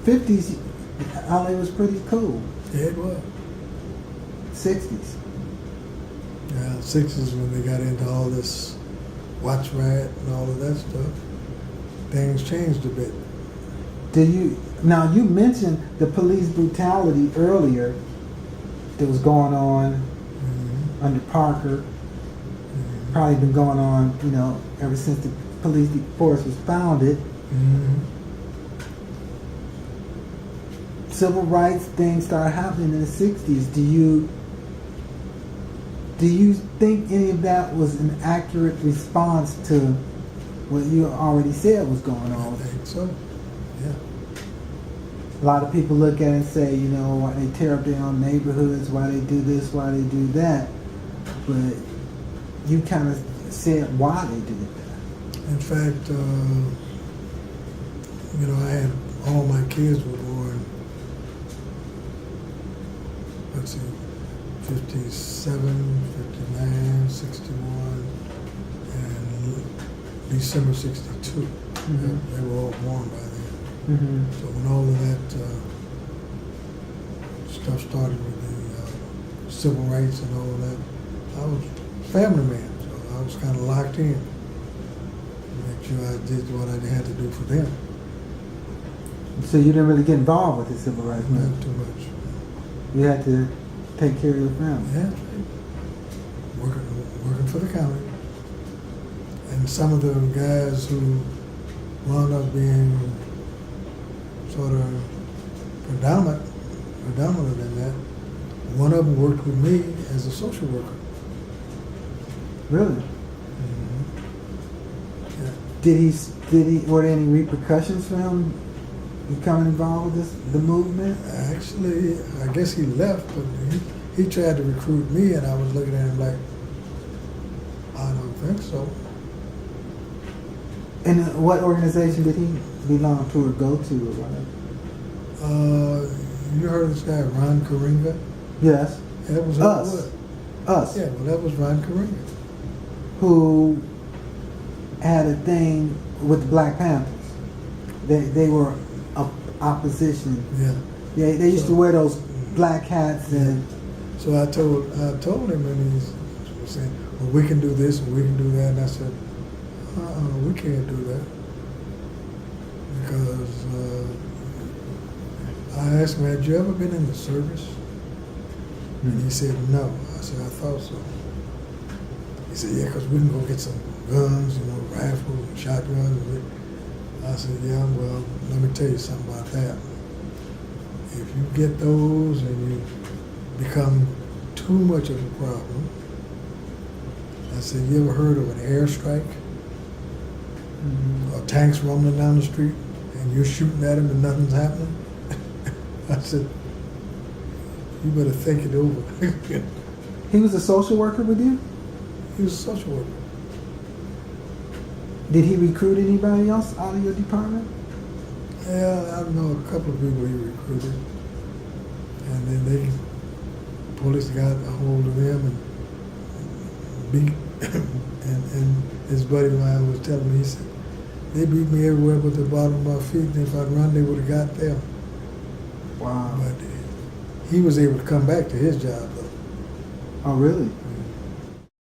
50s, LA was pretty cool. Yeah, it was. 60s. Yeah, 60s when they got into all this watch riot and all of that stuff. Things changed a bit. Now you mentioned the police brutality earlier that was going on under Parker. Probably been going on, ever since the police force was founded. Civil rights things started happening in the 60s. Do you think any of that was an accurate response to what you already said was going on? I think so. Yeah. A lot of people look at it and say, why they tear up their own neighborhoods, why they do this, why they do that. But you kind of said why they did that. In fact, I had all my kids were born, let's see, 57, 59, 61, and December 62. They were all born by then. So when all of that stuff started with the civil rights and all of that, I was a family man, so I was kind of locked in to make sure I did what I had to do for them. So you didn't really get involved with the civil rights movement? Not too much. You had to take care of your family? Yeah, working for the county. And some of the guys who wound up being sort of predominant in that, one of them worked with me as a social worker. Really? Yeah. Were there any repercussions for him becoming involved with the movement? Actually, I guess he left, but he tried to recruit me, and I was looking at him like, I don't think so. And what organization did he belong to or go to or whatever? You heard of this guy, Ron Karinga? Yes. Yeah, that was Us. Us. Yeah, well, that was Ron Karinga. Who had a thing with the Black Panthers. They were opposition. Yeah. Yeah, they used to wear those black hats and. So I told him, and he was saying, well, we can do this and we can do that. And I said, we can't do that. Because I asked him, had you ever been in the service? And he said, no. I said, I thought so. He said, yeah, because we can go get some guns, rifles and shotguns. I said, yeah, well, let me tell you something about that. If you get those and you become too much of a problem, I said, you ever heard of an airstrike? Or tanks rumbling down the street and you're shooting at them and nothing's happening? I said, you better think it over. He was a social worker with you? He was a social worker. Did he recruit anybody else out of your department? Yeah, I know a couple of people he recruited. And then the police got a hold of him and beat and his buddy of mine was telling me, he said, they beat me everywhere but the bottom of my feet, and if I'd run, they would have got them. Wow. But he was able to come back to his job, though. Oh, really?